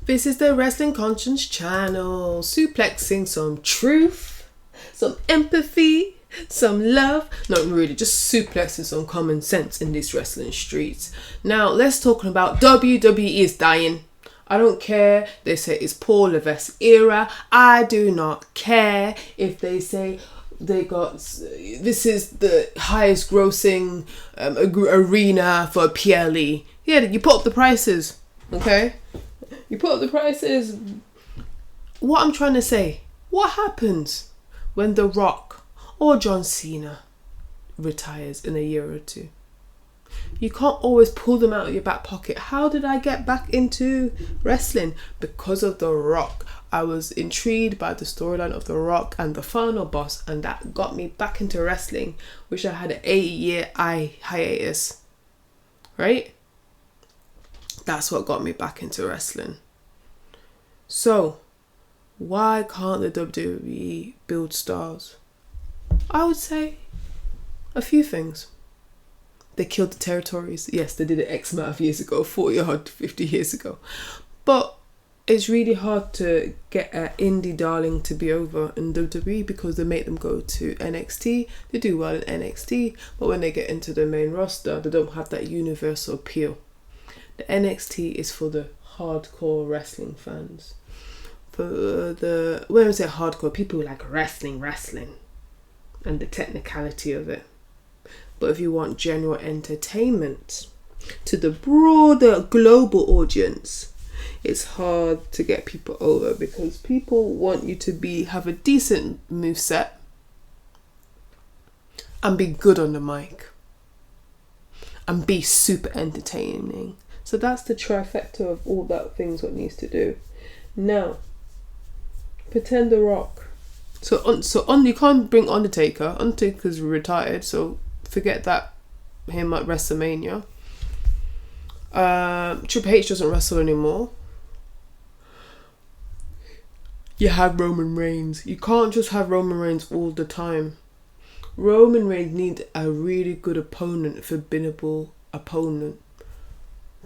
This is the Wrestling Conscience channel, suplexing some truth, some empathy, some love. Not really, just suplexing some common sense in these wrestling streets. Now, let's talk about WWE is dying. I don't care. They say it's Paul Levesque era. I do not care if they say this is the highest grossing arena for PLE. Yeah, you put up the prices, okay? You put up the prices. What I'm trying to say, what happens when The Rock or John Cena retires in a year or two? You can't always pull them out of your back pocket. How did I get back into wrestling? Because of The Rock. I was intrigued by the storyline of The Rock and the Final Boss, and that got me back into wrestling, which I had an 8-year hiatus. Right? That's what got me back into wrestling. So, why can't the WWE build stars? I would say a few things. They killed the territories. Yes, they did it X amount of years ago, 40 or 50 years ago. But it's really hard to get an indie darling to be over in WWE because they make them go to NXT. They do well in NXT, but when they get into the main roster, they don't have that universal appeal. The NXT is for the hardcore wrestling fans. For when I say hardcore, people who like wrestling and the technicality of it. But if you want general entertainment to the broader global audience, it's hard to get people over because people want you to have a decent moveset and be good on the mic and be super entertaining. So that's the trifecta of all that things what needs to do. Now, pretend The Rock. You can't bring Undertaker. Undertaker's retired, so forget that. Him at WrestleMania. Triple H doesn't wrestle anymore. You have Roman Reigns. You can't just have Roman Reigns all the time. Roman Reigns needs a really good opponent, a formidable opponent.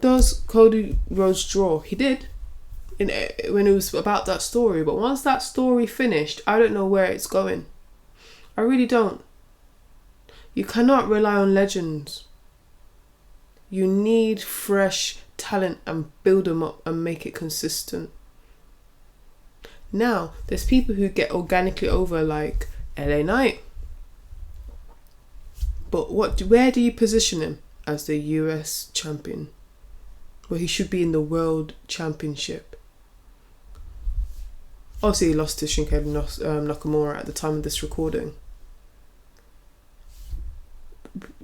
Does Cody Rhodes draw? He did when it was about that story. But once that story finished, I don't know where it's going. I really don't. You cannot rely on legends. You need fresh talent and build them up and make it consistent. Now, there's people who get organically over like LA Knight. But where do you position him? As the US champion? Well, he should be in the World Championship. Obviously, he lost to Shinsuke Nakamura at the time of this recording.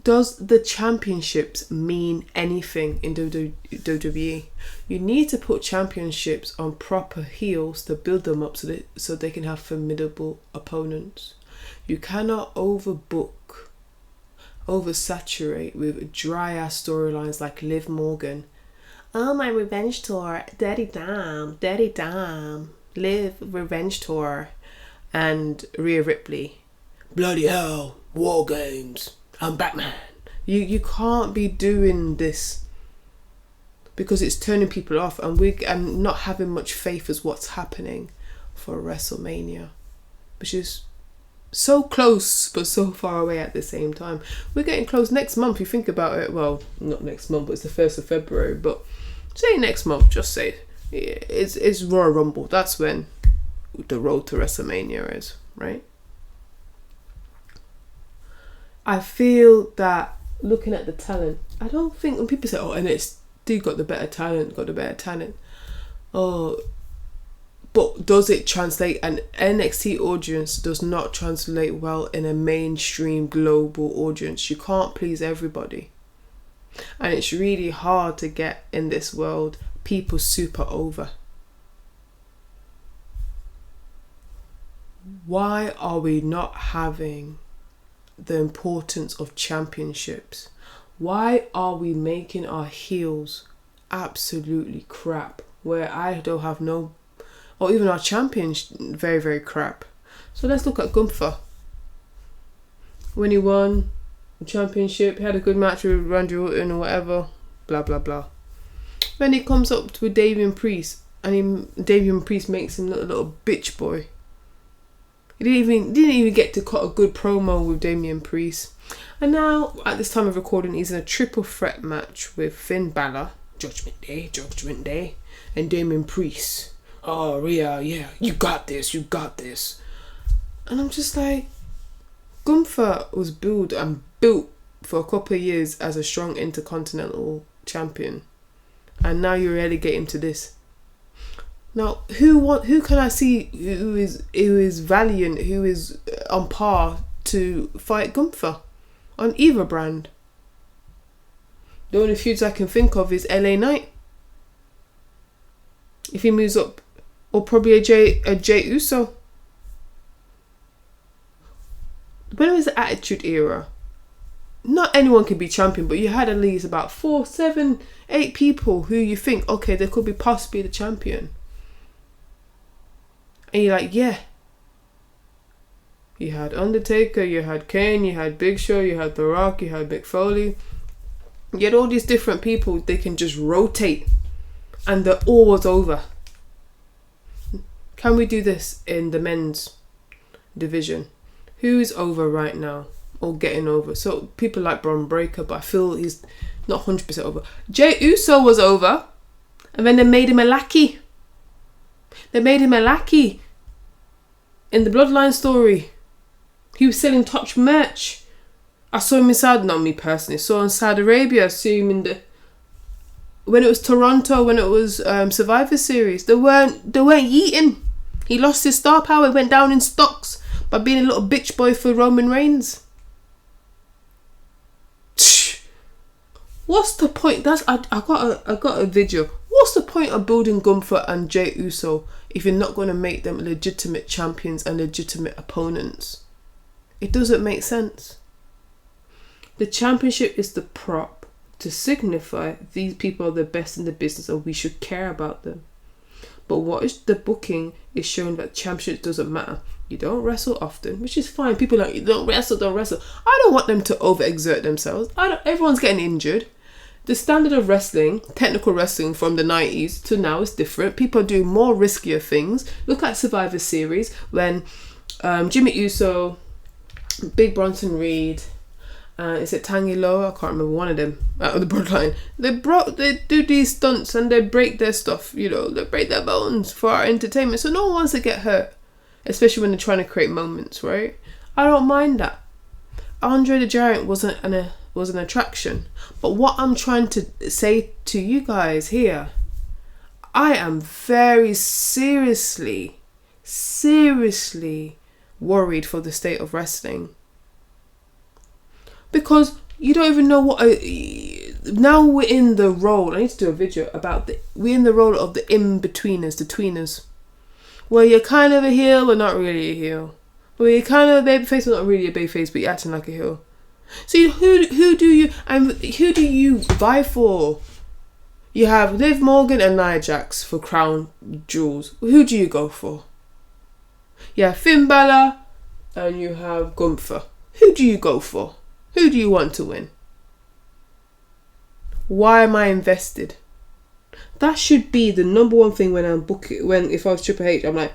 Does the championships mean anything in WWE? You need to put championships on proper heels to build them up so they can have formidable opponents. You cannot overbook, oversaturate with dry ass storylines like Liv Morgan. Oh, my revenge tour, daddy damn, Liv revenge tour, and Rhea Ripley. Bloody hell, War Games. I'm Batman. You can't be doing this because it's turning people off, and not having much faith as what's happening for WrestleMania, which is so close but so far away at the same time. We're getting close next month. You think about it. Well, not next month, but it's the 1st of February. But say next month. Just say it's Royal Rumble. That's when the road to WrestleMania is, right? I feel that looking at the talent, I don't think when people say, oh, NXT got the better talent. Oh, but does it translate? An NXT audience does not translate well in a mainstream global audience. You can't please everybody. And it's really hard to get in this world people super over. Why are we not having the importance of championships? Why are we making our heels absolutely crap where I don't have no, or even our champions very, very crap? So let's look at Gunther. When he won the championship, he had a good match with Randy Orton or whatever, blah blah blah. When he comes up with Damian Priest, Damian Priest makes him look a little bitch boy. He didn't even get to cut a good promo with Damian Priest. And now, at this time of recording, he's in a triple threat match with Finn Balor, Judgment Day, and Damian Priest. Oh, yeah, you got this. And I'm just like, Gunther was built for a couple of years as a strong intercontinental champion. And now you're relegating him to this. Now, who can I see who is valiant, who is on par to fight Gunther on either brand? The only feuds I can think of is LA Knight, if he moves up, or probably a Jey Uso. When it was the Attitude Era, not anyone could be champion, but you had at least about 4, 7, 8 people who you think, okay, they could be possibly the champion. And you're like, yeah. You had Undertaker, you had Kane, you had Big Show, you had The Rock, you had Mick Foley. You had all these different people, they can just rotate and they're always over. Can we do this in the men's division? Who's over right now or getting over? So people like Braun Breaker, but I feel he's not 100% over. Jey Uso was over, and then they made him a lackey. They made him a lackey in the Bloodline story. He was selling Touch merch. I saw him in not me personally, saw him in Saudi Arabia. I saw him when it was Toronto, when it was Survivor Series. They weren't eating. He lost his star power, went down in stocks by being a little bitch boy for Roman Reigns. What's the point? I got a video. What's the point of building Gunther and Jey Uso if you're not going to make them legitimate champions and legitimate opponents? It doesn't make sense. The championship is the prop to signify these people are the best in the business and we should care about them. But what is the booking is showing that championship doesn't matter. You don't wrestle often, which is fine. People are like, you don't wrestle. I don't want them to overexert themselves. Everyone's getting injured. The standard of wrestling, technical wrestling from the 90s to now is different. People are doing more riskier things. Look at Survivor Series when Jimmy Uso, Big Bronson Reed, is it Tangy Lowe? I can't remember, one of them out of the Bloodline. They do these stunts and they break their stuff, they break their bones for our entertainment. So no one wants to get hurt, especially when they're trying to create moments, right? I don't mind that. Andre the Giant was an attraction. But what I'm trying to say to you guys here, I am very seriously worried for the state of wrestling. Because you don't even know what... now we're in the role... I need to do a video about... we're in the role of the in-betweeners, the tweeners. Where you're kind of a heel, but not really a heel. Where you're kind of a babyface, but not really a babyface, but you're acting like a heel. So who do you vie for? You have Liv Morgan and Nia Jax for crown jewels. Who do you go for? You have Finn Balor and you have Gunther. Who do you go for? Who do you want to win? Why am I invested? That should be the number one thing when I'm booking. If I was Triple H, I'm like,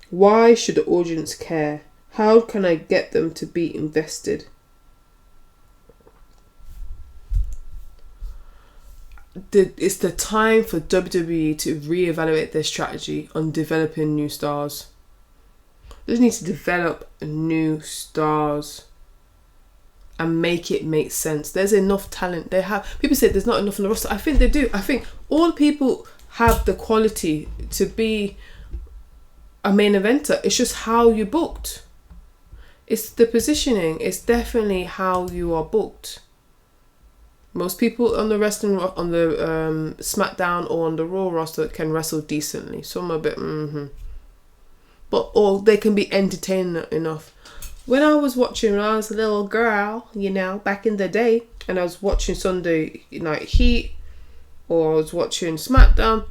why should the audience care? How can I get them to be invested? It's the time for WWE to reevaluate their strategy on developing new stars. They just need to develop new stars and make it make sense. There's enough talent. People say there's not enough on the roster. I think they do. I think all people have the quality to be a main eventer. It's just how you booked. It's the positioning. It's definitely how you are booked. Most people on the SmackDown or on the Raw roster can wrestle decently. Some are a bit or they can be entertaining enough. When I was watching, when I was a little girl, back in the day, and I was watching Sunday Night Heat, or I was watching SmackDown,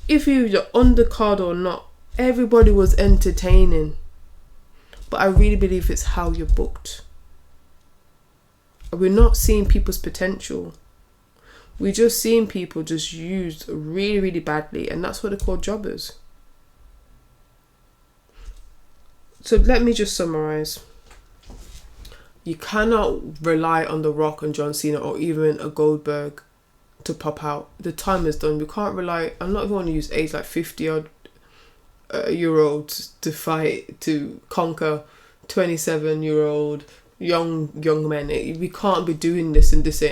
if you were undercard or not, everybody was entertaining. But I really believe it's how you're booked. We're not seeing people's potential. We just seen people just used really, really badly, and that's what they're called jobbers. So let me just summarize. You cannot rely on The Rock and John Cena or even a Goldberg to pop out. The time is done. We can't rely. I'm not even going to use age like 50-odd year olds to fight, to conquer 27-year-old young men. We can't be doing this and this.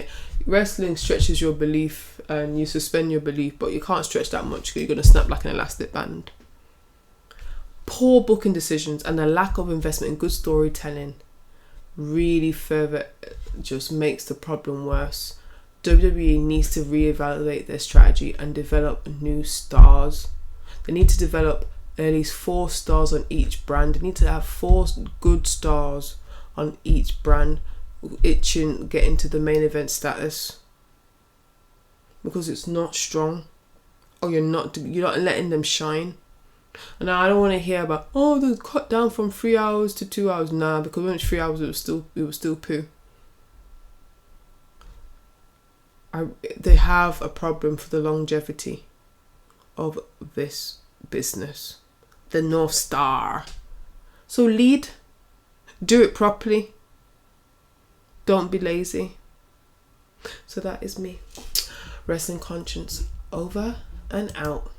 Wrestling stretches your belief and you suspend your belief, but you can't stretch that much because you're going to snap like an elastic band. Poor booking decisions and the lack of investment in good storytelling really further just makes the problem worse. WWE needs to reevaluate their strategy and develop new stars. They need to develop at least 4 stars on each brand. They need to have 4 good stars on each brand, itching get into the main event status, because it's not strong, or you're not letting them shine. And I don't want to hear about, oh, they cut down from 3 hours to 2 hours. Nah, because when it's 3 hours, it was still poo. They have a problem for the longevity of this business, the North Star. So lead, do it properly. Don't be lazy. So that is me. Wrestling Conscience over and out.